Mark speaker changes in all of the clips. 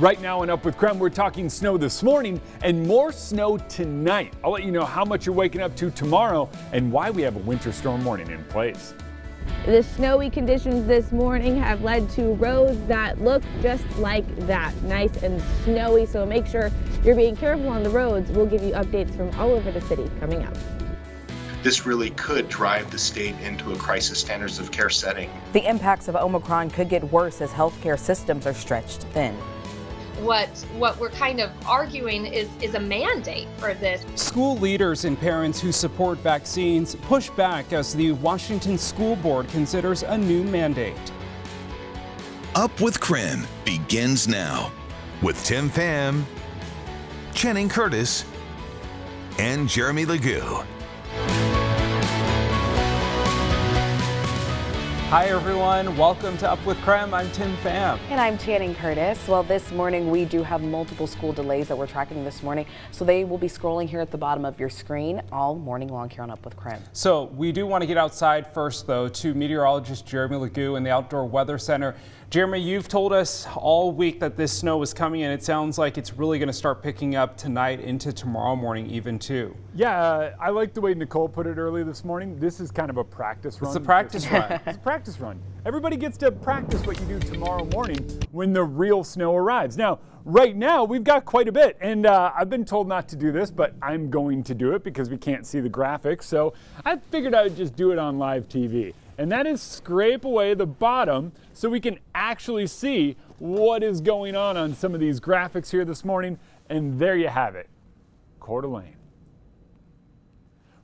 Speaker 1: Right now on Up with KREM, we're talking snow this morning and more snow tonight. I'll let you know how much you're waking up to tomorrow and why we have a winter storm warning in place.
Speaker 2: The snowy conditions this morning have led to roads that look just like that, nice and snowy, so make sure you're being careful on the roads. We'll give you updates from all over the city coming up.
Speaker 3: This really could drive the state into a crisis standards of care setting.
Speaker 4: The impacts of Omicron could get worse as healthcare systems are stretched thin.
Speaker 5: What we're kind of arguing is a mandate for this.
Speaker 6: School leaders and parents who support vaccines push back as the Washington School Board considers a new mandate.
Speaker 7: Up with KREM begins now with Tim Pham, Channing Curtis, and Jeremy Legoo.
Speaker 6: Hi everyone, welcome to Up with KREM. I'm Tim Pham.
Speaker 4: And I'm Channing Curtis. Well, this morning we do have multiple school delays that we're tracking this morning, so they will be scrolling here at the bottom of your screen all morning long here on Up with KREM.
Speaker 6: So we do want to get outside first though to meteorologist Jeremy Legoo in the Outdoor Weather Center. Jeremy, you've told us all week that this snow is coming and it sounds like it's really going to start picking up tonight into tomorrow morning even too.
Speaker 1: Yeah, I like the way Nicole put it early this morning. This is kind of a practice run.
Speaker 6: It's a practice run.
Speaker 1: It's a practice run. Everybody gets to practice what you do tomorrow morning when the real snow arrives. Now, right now, we've got quite a bit, and I've been told not to do this, but I'm going to do it because we can't see the graphics, so I figured I would just do it on live TV. And that is scrape away the bottom so we can actually see what is going on some of these graphics here this morning. And there you have it, Coeur d'Alene.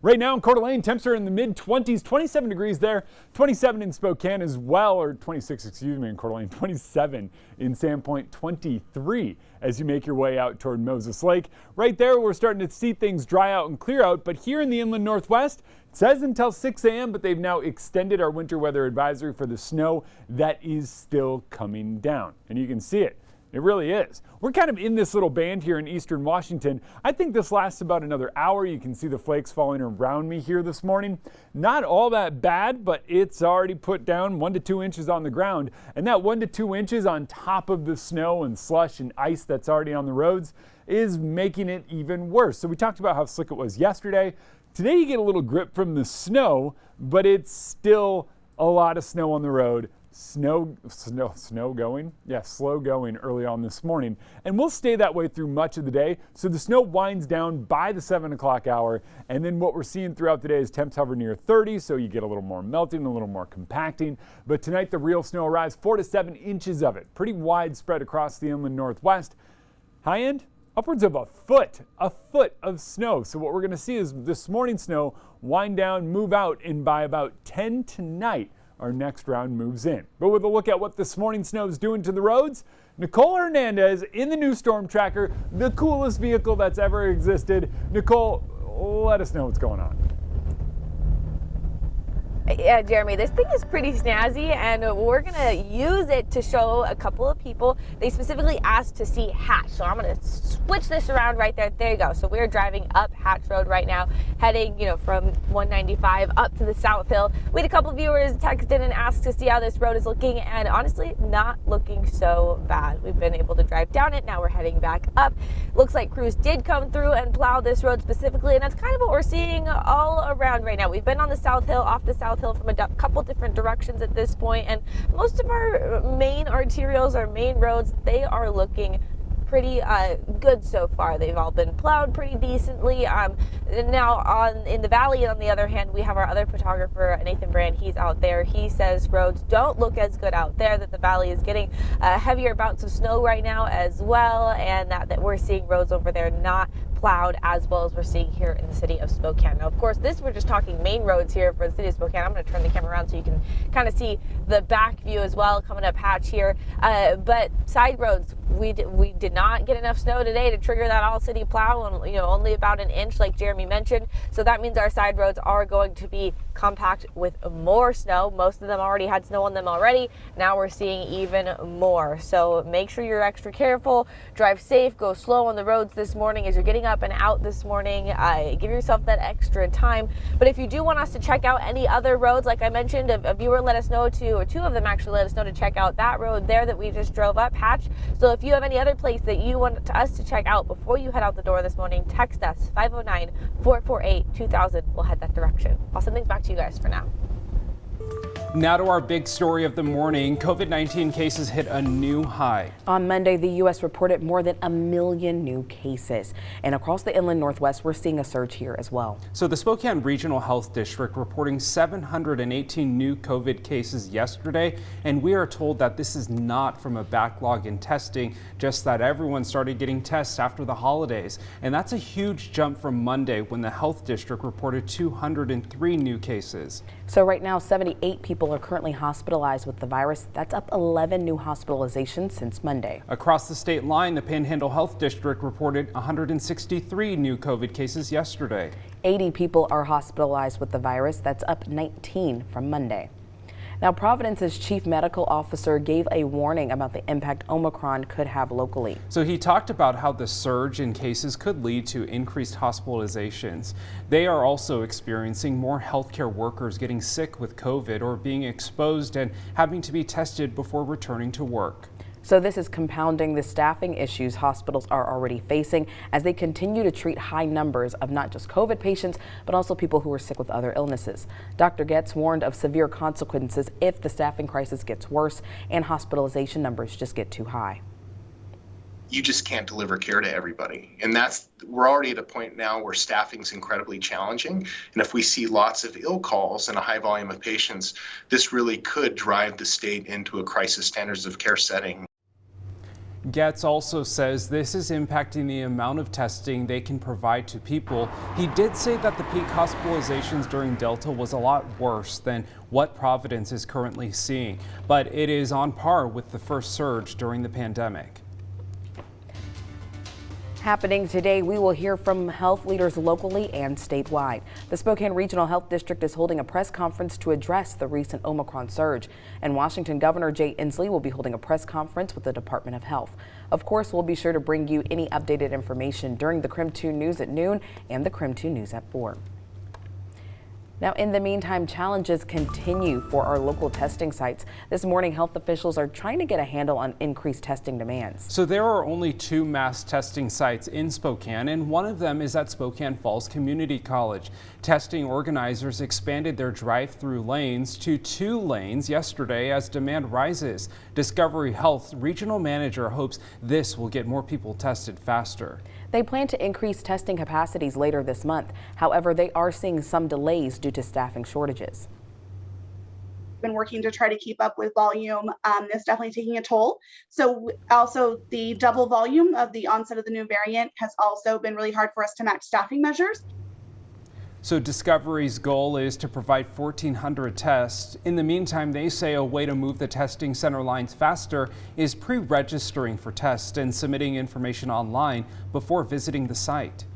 Speaker 1: Right now in Coeur d'Alene, temps are in the mid-20s, 27 degrees there, 27 in Spokane as well, or 26, excuse me, in Coeur d'Alene, 27 in Sandpoint, 23 as you make your way out toward Moses Lake. Right there, we're starting to see things dry out and clear out, but here in the inland northwest, it says until 6 a.m., but they've now extended our winter weather advisory for the snow that is still coming down, and you can see it. It really is. We're kind of in this little band here in eastern Washington. I think this lasts about another hour. You can see the flakes falling around me here this morning. Not all that bad, but it's already put down 1 to 2 inches on the ground. And that 1 to 2 inches on top of the snow and slush and ice that's already on the roads is making it even worse. So we talked about how slick it was yesterday. Today you get a little grip from the snow, but it's still a lot of snow on the road. Slow going early on this morning, and we'll stay that way through much of the day. So the snow winds down by the 7 o'clock hour, and then what we're seeing throughout the day is temps hover near 30, so you get a little more melting, a little more compacting. But tonight the real snow arrives, 4 to 7 inches of it, pretty widespread across the inland northwest. High end, upwards of a foot of snow. So what we're going to see is this morning's snow wind down, move out, and by about 10 tonight, our next round moves in. But with a look at what this morning snow is doing to the roads, Nicole Hernandez in the new Storm Tracker, the coolest vehicle that's ever existed. Nicole, let us know what's going on.
Speaker 2: Yeah, Jeremy, this thing is pretty snazzy, and we're gonna use it to show a couple of people. They specifically asked to see Hatch, so I'm gonna switch this around right there. There you go. So we're driving up Hatch Road right now, heading, from 195 up to the South Hill. We had a couple of viewers text in and ask to see how this road is looking, and honestly, not looking so bad. We've been able to drive down it. Now we're heading back up. Looks like crews did come through and plow this road specifically, and that's kind of what we're seeing all around right now. We've been on the South Hill, off the South Hill from a couple different directions at this point, and most of our main arterials, our main roads, they are looking pretty good so far. They've all been plowed pretty decently. Now in the valley, on the other hand, we have our other photographer, Nathan Brand. He's out there. He says roads don't look as good out there, that the valley is getting heavier bouts of snow right now as well, and that we're seeing roads over there not plowed as well as we're seeing here in the city of Spokane. Now, of course, we're just talking main roads here for the city of Spokane. I'm going to turn the camera around so you can kind of see the back view as well coming up Hatch here. But side roads, we did not get enough snow today to trigger that all city plow, and only about an inch, like Jeremy mentioned. So that means our side roads are going to be compact with more snow. Most of them already had snow on them already. Now we're seeing even more. So make sure you're extra careful, drive safe, go slow on the roads this morning as you're getting up and out this morning. Give yourself that extra time. But if you do want us to check out any other roads, like I mentioned, a viewer let us know to, or two of them actually let us know to check out that road there that we just drove up, Hatch. So if you have any other place that you want us to check out before you head out the door this morning, text us 509-448-2000. We'll head that direction. I'll send things back to you guys for now.
Speaker 6: Now to our big story of the morning. COVID-19 cases hit a new high.
Speaker 4: On Monday, the U.S. reported more than 1 million new cases. And across the inland Northwest, we're seeing a surge here as well.
Speaker 6: So the Spokane Regional Health District reporting 718 new COVID cases yesterday. And we are told that this is not from a backlog in testing, just that everyone started getting tests after the holidays. And that's a huge jump from Monday when the health district reported 203 new cases.
Speaker 4: So right now, 78 people are currently hospitalized with the virus. That's up 11 new hospitalizations since Monday.
Speaker 6: Across the state line, the Panhandle Health District reported 163 new COVID cases yesterday.
Speaker 4: 80 people are hospitalized with the virus. That's up 19 from Monday. Now, Providence's chief medical officer gave a warning about the impact Omicron could have locally.
Speaker 6: So he talked about how the surge in cases could lead to increased hospitalizations. They are also experiencing more healthcare workers getting sick with COVID or being exposed and having to be tested before returning to work.
Speaker 4: So this is compounding the staffing issues hospitals are already facing as they continue to treat high numbers of not just COVID patients, but also people who are sick with other illnesses. Dr. Getz warned of severe consequences if the staffing crisis gets worse and hospitalization numbers just get too high.
Speaker 3: You just can't deliver care to everybody. And we're already at a point now where staffing is incredibly challenging. And if we see lots of ill calls and a high volume of patients, this really could drive the state into a crisis standards of care setting.
Speaker 6: Getz also says this is impacting the amount of testing they can provide to people. He did say that the peak hospitalizations during Delta was a lot worse than what Providence is currently seeing, but it is on par with the first surge during the pandemic.
Speaker 4: Happening today, we will hear from health leaders locally and statewide. The Spokane Regional Health District is holding a press conference to address the recent Omicron surge. And Washington Governor Jay Inslee will be holding a press conference with the Department of Health. Of course, we'll be sure to bring you any updated information during the KREM 2 News at noon and the KREM 2 News at 4. Now, in the meantime, challenges continue for our local testing sites. This morning, health officials are trying to get a handle on increased testing demands.
Speaker 6: So there are only 2 mass testing sites in Spokane, and one of them is at Spokane Falls Community College. Testing organizers expanded their drive-through lanes to 2 lanes yesterday as demand rises. Discovery Health Regional Manager hopes this will get more people tested faster.
Speaker 4: They plan to increase testing capacities later this month. However, they are seeing some delays due to staffing shortages.
Speaker 8: Been working to try to keep up with volume. It's definitely taking a toll. So also the double volume of the onset of the new variant has also been really hard for us to match staffing measures.
Speaker 6: So Discovery's goal is to provide 1,400 tests. In the meantime, they say a way to move the testing center lines faster is pre-registering for tests and submitting information online before visiting the site.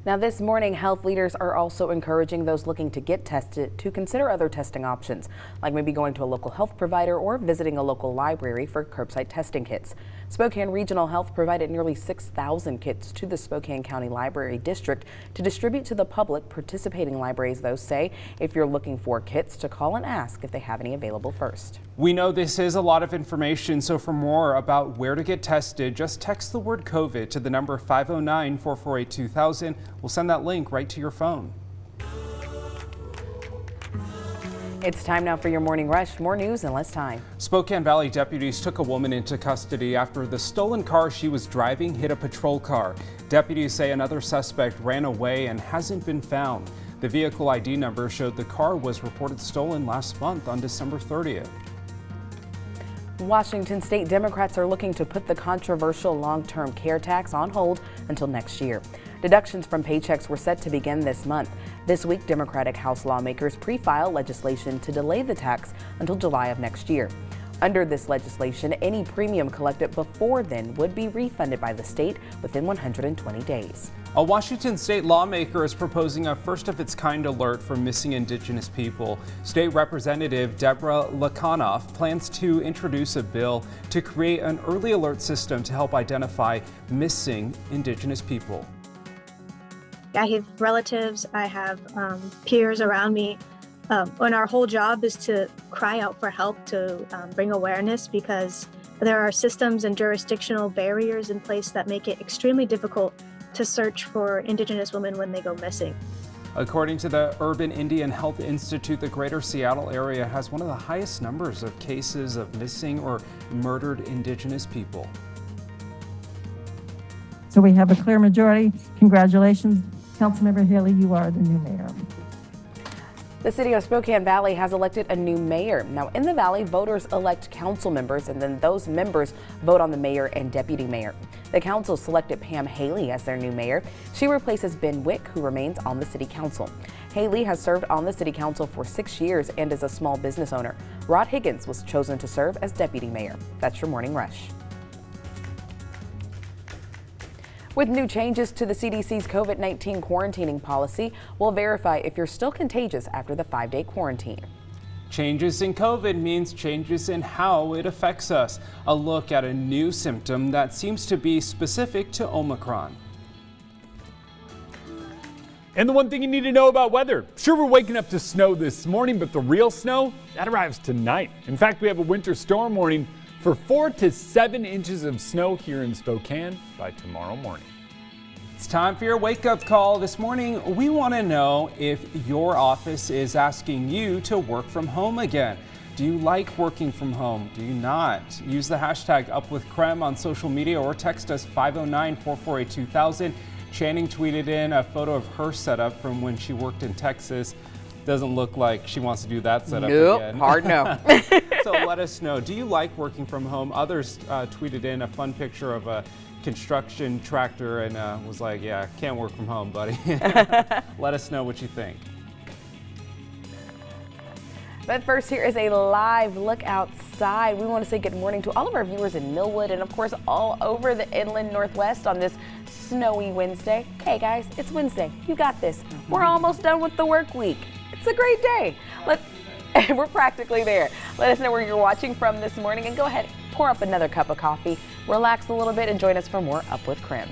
Speaker 4: Now, this morning, health leaders are also encouraging those looking to get tested to consider other testing options, like maybe going to a local health provider or visiting a local library for curbside testing kits. Spokane Regional Health provided nearly 6,000 kits to the Spokane County Library District to distribute to the public. Participating libraries, though, say if you're looking for kits, to call and ask if they have any available first.
Speaker 6: We know this is a lot of information, so for more about where to get tested, just text the word COVID to the number 509-448-2000. We'll send that link right to your phone.
Speaker 4: It's time now for your morning rush. More news in less time.
Speaker 6: Spokane Valley deputies took a woman into custody after the stolen car she was driving hit a patrol car. Deputies say another suspect ran away and hasn't been found. The vehicle ID number showed the car was reported stolen last month on December 30th.
Speaker 4: Washington state Democrats are looking to put the controversial long-term care tax on hold until next year. Deductions from paychecks were set to begin this month. This week, Democratic House lawmakers pre-filed legislation to delay the tax until July of next year. Under this legislation, any premium collected before then would be refunded by the state within 120 days.
Speaker 6: A Washington state lawmaker is proposing a first-of-its-kind alert for missing Indigenous people. State Representative Deborah Lakonoff plans to introduce a bill to create an early alert system to help identify missing Indigenous people.
Speaker 9: I have relatives, I have peers around me, and our whole job is to cry out for help, to bring awareness, because there are systems and jurisdictional barriers in place that make it extremely difficult to search for Indigenous women when they go missing.
Speaker 6: According to the Urban Indian Health Institute, the greater Seattle area has one of the highest numbers of cases of missing or murdered Indigenous people.
Speaker 10: So we have a clear majority. Congratulations, Councilmember Haley, you are the new mayor.
Speaker 4: The city of Spokane Valley has elected a new mayor. Now, in the valley, voters elect council members, and then those members vote on the mayor and deputy mayor. The council selected Pam Haley as their new mayor. She replaces Ben Wick, who remains on the city council. Haley has served on the city council for 6 years and is a small business owner. Rod Higgins was chosen to serve as deputy mayor. That's your Morning Rush. With new changes to the CDC's COVID-19 quarantining policy, we'll verify if you're still contagious after the 5-day quarantine.
Speaker 6: Changes in COVID means changes in how it affects us. A look at a new symptom that seems to be specific to Omicron.
Speaker 1: And the one thing you need to know about weather. Sure, we're waking up to snow this morning, but the real snow, that arrives tonight. In fact, we have a winter storm warning for 4 to 7 inches of snow here in Spokane by tomorrow morning.
Speaker 6: It's time for your wake-up call. This morning, we want to know if your office is asking you to work from home again. Do you like working from home? Do you not? Use the hashtag #UpWithKREM on social media or text us 509-448-2000. Channing tweeted in a photo of her setup from when she worked in Texas. Doesn't look like she wants to do that setup again.
Speaker 4: Hard no.
Speaker 6: So let us know. Do you like working from home? Others tweeted in a fun picture of a construction tractor and was like, yeah, can't work from home, buddy. Let us know what you think.
Speaker 4: But first, here is a live look outside. We want to say good morning to all of our viewers in Millwood and, of course, all over the inland Northwest on this snowy Wednesday. Hey, guys, it's Wednesday. You got this. We're almost done with the work week. It's a great day. We're practically there. Let us know where you're watching from this morning and go ahead, pour up another cup of coffee, relax a little bit, and join us for more Up with KREM.